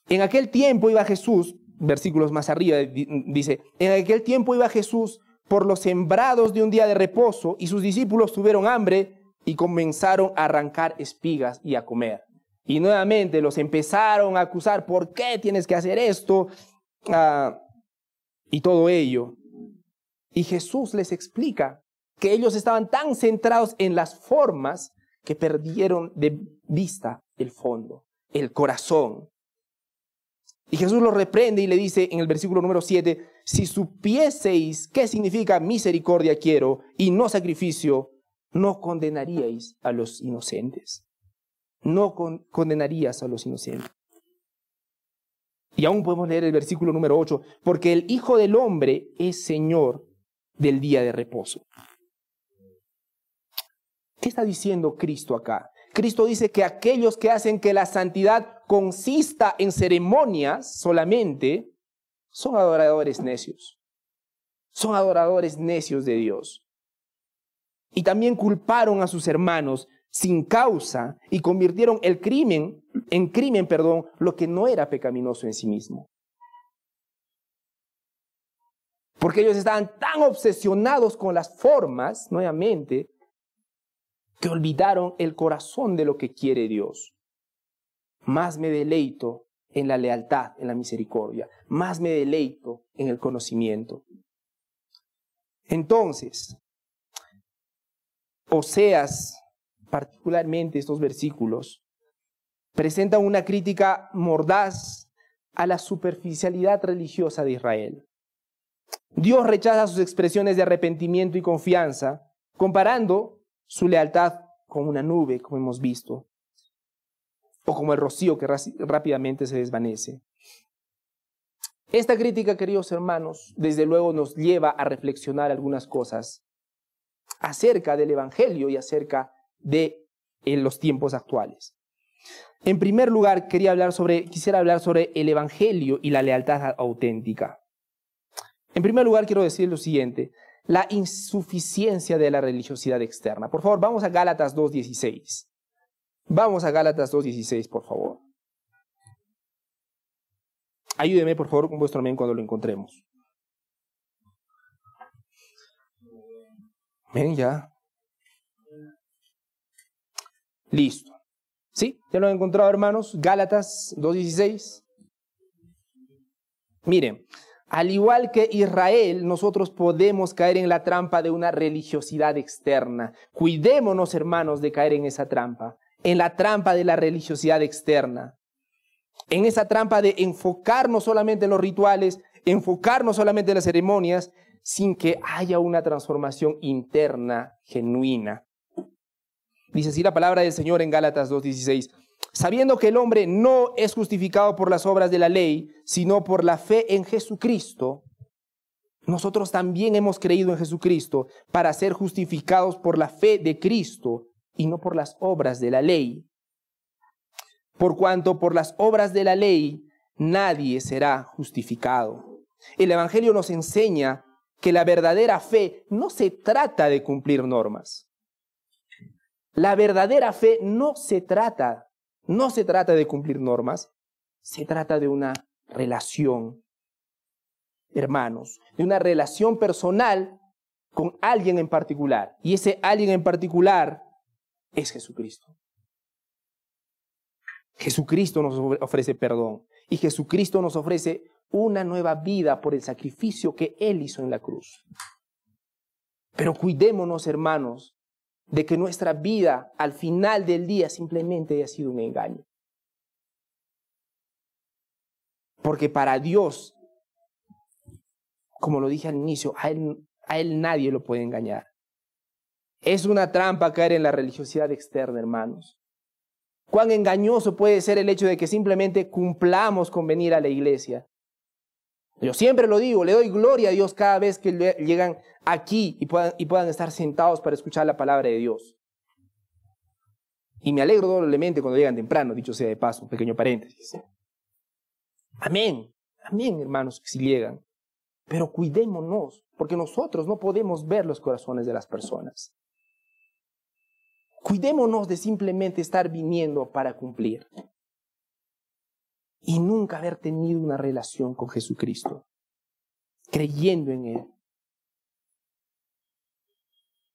En aquel tiempo iba Jesús, versículos más arriba, dice, en aquel tiempo iba Jesús por los sembrados de un día de reposo y sus discípulos tuvieron hambre y comenzaron a arrancar espigas y a comer. Y nuevamente los empezaron a acusar, ¿por qué tienes que hacer esto? Y todo ello. Y Jesús les explica que ellos estaban tan centrados en las formas que perdieron de vista el fondo, el corazón. Y Jesús los reprende y le dice en el versículo número 7, si supieseis qué significa misericordia quiero y no sacrificio, no condenaríais a los inocentes. No condenarías a los inocentes. Y aún podemos leer el versículo número 8, porque el Hijo del Hombre es Señor del día de reposo. ¿Qué está diciendo Cristo acá? Cristo dice que aquellos que hacen que la santidad consista en ceremonias solamente, son adoradores necios. Son adoradores necios de Dios. Y también culparon a sus hermanos sin causa y convirtieron el crimen en crimen, lo que no era pecaminoso en sí mismo. Porque ellos estaban tan obsesionados con las formas, nuevamente, que olvidaron el corazón de lo que quiere Dios. Más me deleito en la lealtad, en la misericordia. Más me deleito en el conocimiento. Entonces, Oseas, particularmente estos versículos, presentan una crítica mordaz a la superficialidad religiosa de Israel. Dios rechaza sus expresiones de arrepentimiento y confianza, comparando su lealtad con una nube, como hemos visto, o como el rocío que rápidamente se desvanece. Esta crítica, queridos hermanos, desde luego nos lleva a reflexionar algunas cosas acerca del Evangelio y acerca de los tiempos actuales. En primer lugar, quisiera hablar sobre el Evangelio y la lealtad auténtica. En primer lugar, quiero decir lo siguiente: la insuficiencia de la religiosidad externa. Por favor, vamos a Gálatas 2:16. Vamos a Gálatas 2:16, por favor. Ayúdeme, por favor, con vuestro amén cuando lo encontremos. Ven ya. Listo. ¿Sí? ¿Ya lo han encontrado, hermanos? Gálatas 2:16. Miren, al igual que Israel, nosotros podemos caer en la trampa de una religiosidad externa. Cuidémonos, hermanos, de caer en esa trampa, en la trampa de la religiosidad externa, en esa trampa de enfocarnos solamente en los rituales, enfocarnos solamente en las ceremonias, sin que haya una transformación interna genuina. Dice así la palabra del Señor en Gálatas 2:16. Sabiendo que el hombre no es justificado por las obras de la ley, sino por la fe en Jesucristo, nosotros también hemos creído en Jesucristo para ser justificados por la fe de Cristo y no por las obras de la ley. Por cuanto por las obras de la ley nadie será justificado. El Evangelio nos enseña que la verdadera fe no se trata de cumplir normas. La verdadera fe no se trata de cumplir normas, se trata de una relación, hermanos, de una relación personal con alguien en particular. Y ese alguien en particular es Jesucristo. Jesucristo nos ofrece perdón y Jesucristo nos ofrece una nueva vida por el sacrificio que Él hizo en la cruz. Pero cuidémonos, hermanos, de que nuestra vida al final del día simplemente haya sido un engaño. Porque para Dios, como lo dije al inicio, a él nadie lo puede engañar. Es una trampa caer en la religiosidad externa, hermanos. Cuán engañoso puede ser el hecho de que simplemente cumplamos con venir a la iglesia. Yo siempre lo digo, le doy gloria a Dios cada vez que llegan aquí y puedan estar sentados para escuchar la palabra de Dios. Y me alegro doblemente cuando llegan temprano, dicho sea de paso, un pequeño paréntesis. Amén, amén, hermanos, si llegan. Pero cuidémonos, porque nosotros no podemos ver los corazones de las personas. Cuidémonos de simplemente estar viniendo para cumplir y nunca haber tenido una relación con Jesucristo, creyendo en Él.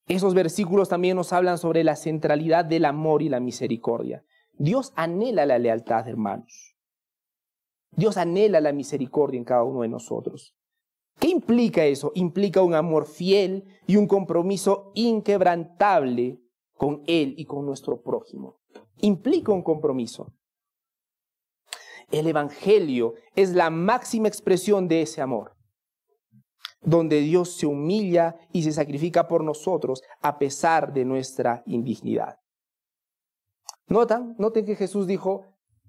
Esos versículos también nos hablan sobre la centralidad del amor y la misericordia. Dios anhela la lealtad, hermanos. Dios anhela la misericordia en cada uno de nosotros. ¿Qué implica eso? Implica un amor fiel y un compromiso inquebrantable con Él y con nuestro prójimo. Implica un compromiso. El Evangelio es la máxima expresión de ese amor, donde Dios se humilla y se sacrifica por nosotros a pesar de nuestra indignidad. Noten que Jesús dijo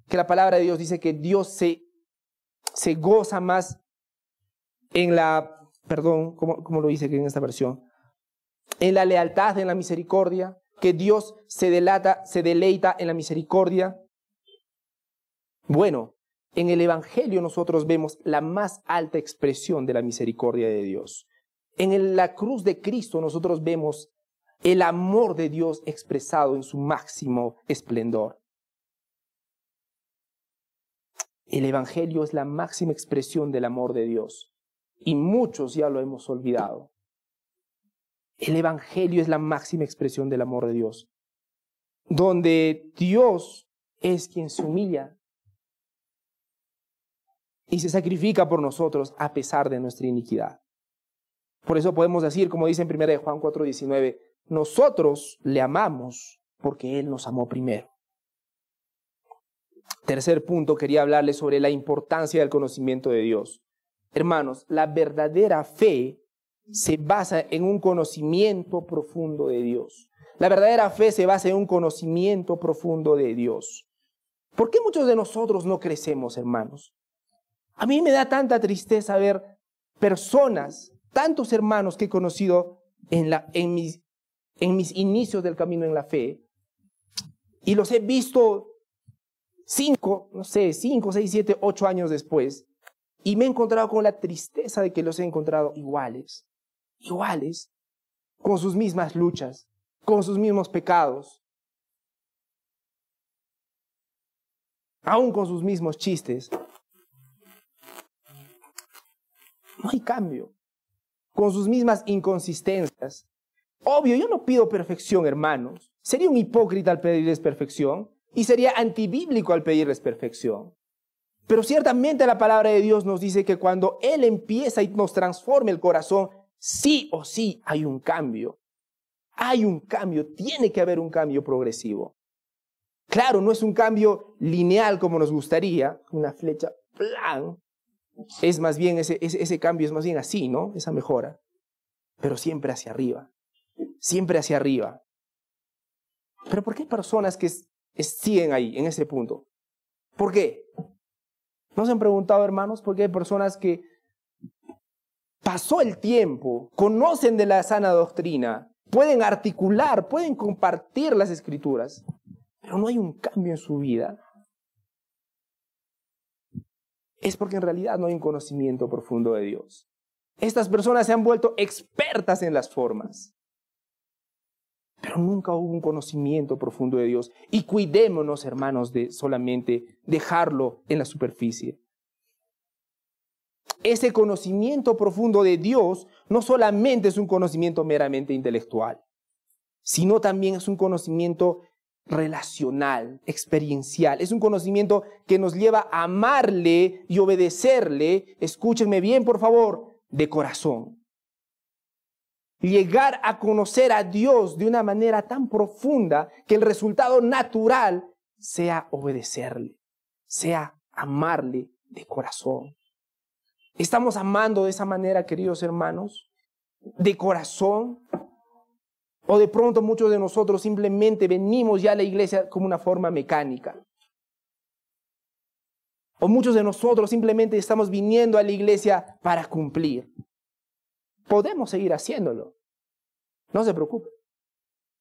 que la palabra de Dios dice que Dios se goza más en la, ¿cómo lo dice en esta versión? En la lealtad, en la misericordia, que Dios se deleita en la misericordia. Bueno, en el Evangelio nosotros vemos la más alta expresión de la misericordia de Dios. En la cruz de Cristo nosotros vemos el amor de Dios expresado en su máximo esplendor. El Evangelio es la máxima expresión del amor de Dios y muchos ya lo hemos olvidado. El Evangelio es la máxima expresión del amor de Dios, donde Dios es quien se humilla y se sacrifica por nosotros a pesar de nuestra iniquidad. Por eso podemos decir, como dice en 1 Juan 4:19, nosotros le amamos porque Él nos amó primero. Tercer punto, quería hablarles sobre la importancia del conocimiento de Dios. Hermanos, la verdadera fe se basa en un conocimiento profundo de Dios. La verdadera fe se basa en un conocimiento profundo de Dios. ¿Por qué muchos de nosotros no crecemos, hermanos? A mí me da tanta tristeza ver personas, tantos hermanos que he conocido en mis inicios del camino en la fe, y los he visto 5, 6, 7, 8 años después, y me he encontrado con la tristeza de que los he encontrado iguales, con sus mismas luchas, con sus mismos pecados, aún con sus mismos chistes. No hay cambio, con sus mismas inconsistencias. Obvio, yo no pido perfección, hermanos. Sería un hipócrita al pedirles perfección y sería antibíblico al pedirles perfección. Pero ciertamente la palabra de Dios nos dice que cuando Él empieza y nos transforma el corazón, sí o sí hay un cambio. Hay un cambio, tiene que haber un cambio progresivo. Claro, no es un cambio lineal como nos gustaría, una flecha plan. Es más bien, ese cambio es más bien así, ¿no? Esa mejora. Pero siempre hacia arriba. Siempre hacia arriba. Pero ¿por qué hay personas que siguen ahí, en ese punto? ¿Por qué? ¿No se han preguntado, hermanos, por qué hay personas que pasó el tiempo, conocen de la sana doctrina, pueden articular, pueden compartir las escrituras, pero no hay un cambio en su vida? Es porque en realidad no hay un conocimiento profundo de Dios. Estas personas se han vuelto expertas en las formas, pero nunca hubo un conocimiento profundo de Dios. Y cuidémonos, hermanos, de solamente dejarlo en la superficie. Ese conocimiento profundo de Dios no solamente es un conocimiento meramente intelectual, sino también es un conocimiento relacional, experiencial. Es un conocimiento que nos lleva a amarle y obedecerle, escúchenme bien por favor, de corazón. Llegar a conocer a Dios de una manera tan profunda que el resultado natural sea obedecerle, sea amarle de corazón. ¿Estamos amando de esa manera, queridos hermanos? ¿De corazón? O de pronto muchos de nosotros simplemente venimos ya a la iglesia como una forma mecánica. O muchos de nosotros simplemente estamos viniendo a la iglesia para cumplir. Podemos seguir haciéndolo. No se preocupen.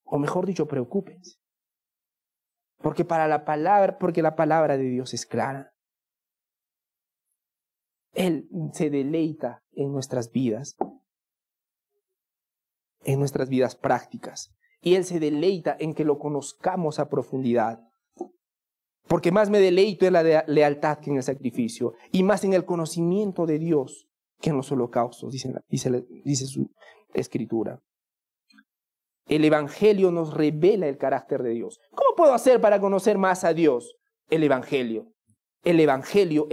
O mejor dicho, preocúpense. Porque la palabra de Dios es clara. Él se deleita en nuestras vidas prácticas. Y Él se deleita en que lo conozcamos a profundidad. Porque más me deleito en la lealtad que en el sacrificio, y más en el conocimiento de Dios que en los holocaustos, dice su escritura. El Evangelio nos revela el carácter de Dios. ¿Cómo puedo hacer para conocer más a Dios? El Evangelio. El Evangelio.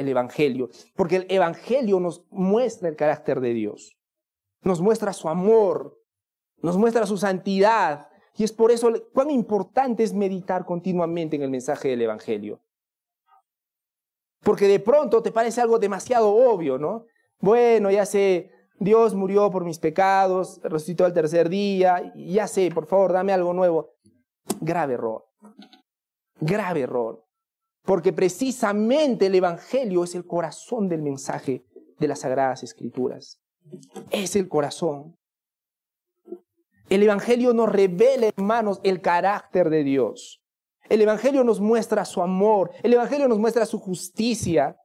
Porque el Evangelio nos muestra el carácter de Dios. Nos muestra su amor. Nos muestra su santidad. Y es por eso cuán importante es meditar continuamente en el mensaje del Evangelio. Porque de pronto te parece algo demasiado obvio, ¿no? Bueno, ya sé, Dios murió por mis pecados, resucitó al tercer día, ya sé, por favor, dame algo nuevo. Grave error. Grave error. Porque precisamente el Evangelio es el corazón del mensaje de las Sagradas Escrituras. Es el corazón. El Evangelio nos revela, hermanos, el carácter de Dios. El Evangelio nos muestra su amor. El Evangelio nos muestra su justicia.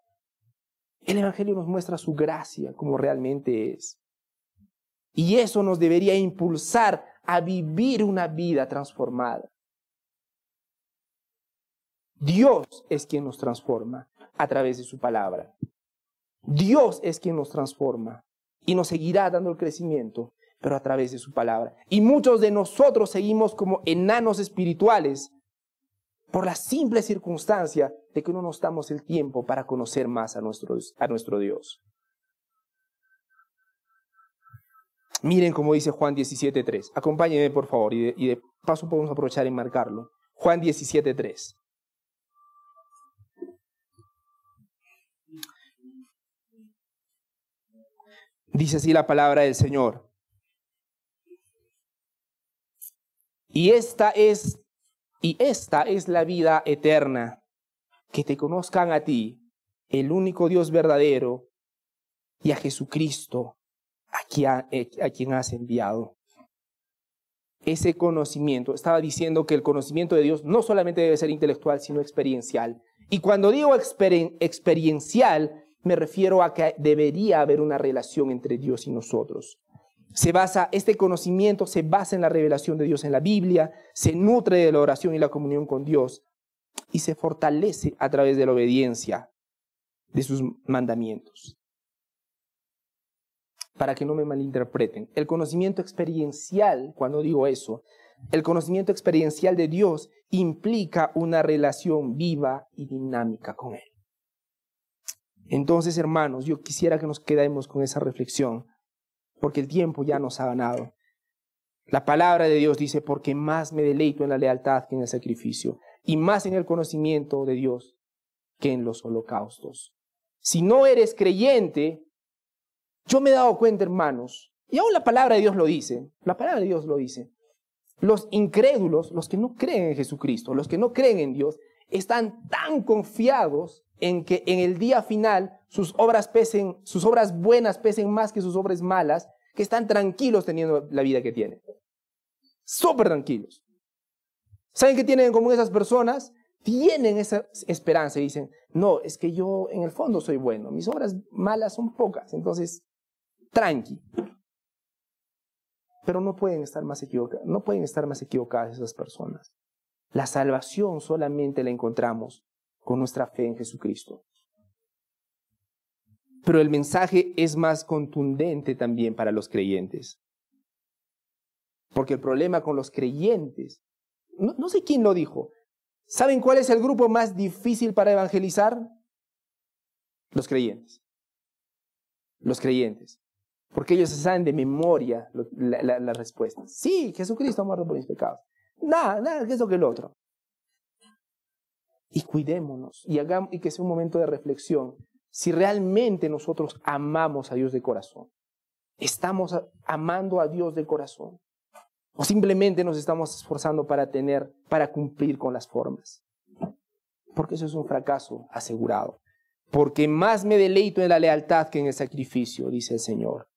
El Evangelio nos muestra su gracia como realmente es. Y eso nos debería impulsar a vivir una vida transformada. Dios es quien nos transforma a través de su palabra. Dios es quien nos transforma y nos seguirá dando el crecimiento, pero a través de su palabra. Y muchos de nosotros seguimos como enanos espirituales por la simple circunstancia de que no nos damos el tiempo para conocer más a nuestro Dios. Miren cómo dice Juan 17:3. Acompáñenme, por favor, y de paso podemos aprovechar y marcarlo. Juan 17:3. Dice así la palabra del Señor. Y esta es la vida eterna, que te conozcan a ti, el único Dios verdadero, y a Jesucristo, a quien has enviado. Ese conocimiento, estaba diciendo que el conocimiento de Dios no solamente debe ser intelectual, sino experiencial. Y cuando digo experiencial, me refiero a que debería haber una relación entre Dios y nosotros. Este conocimiento se basa en la revelación de Dios en la Biblia, se nutre de la oración y la comunión con Dios y se fortalece a través de la obediencia de sus mandamientos. Para que no me malinterpreten, el conocimiento experiencial, cuando digo eso, el conocimiento experiencial de Dios implica una relación viva y dinámica con Él. Entonces, hermanos, yo quisiera que nos quedemos con esa reflexión, porque el tiempo ya nos ha ganado. La palabra de Dios dice, porque más me deleito en la lealtad que en el sacrificio, y más en el conocimiento de Dios que en los holocaustos. Si no eres creyente, yo me he dado cuenta, hermanos, y aún la palabra de Dios lo dice, los incrédulos, los que no creen en Jesucristo, los que no creen en Dios, están tan confiados en que en el día final sus obras buenas pesen más que sus obras malas, que están tranquilos teniendo la vida que tienen. Súper tranquilos. ¿Saben qué tienen en común esas personas? Tienen esa esperanza y dicen, no, es que yo en el fondo soy bueno, mis obras malas son pocas, entonces, tranqui. Pero no pueden estar más equivocadas esas personas. La salvación solamente la encontramos con nuestra fe en Jesucristo. Pero el mensaje es más contundente también para los creyentes. Porque el problema con los creyentes, no sé quién lo dijo, ¿saben cuál es el grupo más difícil para evangelizar? Los creyentes. Los creyentes. Porque ellos saben de memoria la respuesta. Sí, Jesucristo ha muerto por mis pecados. Nada, que eso que el otro. Y cuidémonos y que sea un momento de reflexión. Si realmente nosotros amamos a Dios de corazón, ¿estamos amando a Dios de corazón? ¿O simplemente nos estamos esforzando para cumplir con las formas? Porque eso es un fracaso asegurado. Porque más me deleito en la lealtad que en el sacrificio, dice el Señor,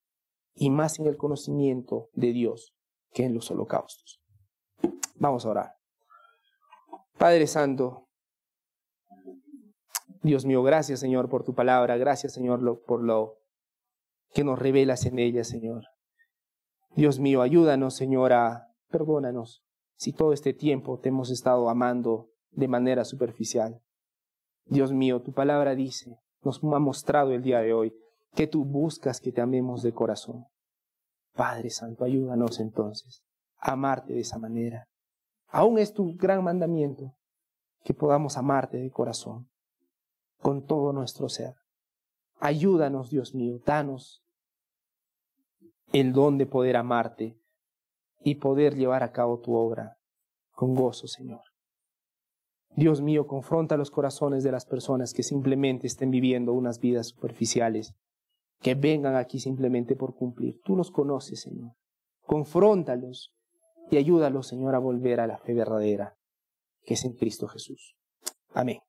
y más en el conocimiento de Dios que en los holocaustos. Vamos a orar. Padre Santo, Dios mío, gracias, Señor, por tu palabra. Gracias, Señor, por lo que nos revelas en ella, Señor. Dios mío, ayúdanos, Señor, perdónanos si todo este tiempo te hemos estado amando de manera superficial. Dios mío, tu palabra dice, nos ha mostrado el día de hoy, que tú buscas que te amemos de corazón. Padre Santo, ayúdanos entonces a amarte de esa manera. Aún es tu gran mandamiento, que podamos amarte de corazón, con todo nuestro ser. Ayúdanos, Dios mío, danos el don de poder amarte y poder llevar a cabo tu obra con gozo, Señor. Dios mío, confronta los corazones de las personas que simplemente estén viviendo unas vidas superficiales, que vengan aquí simplemente por cumplir. Tú los conoces, Señor. Confróntalos y ayúdalos, Señor, a volver a la fe verdadera, que es en Cristo Jesús. Amén.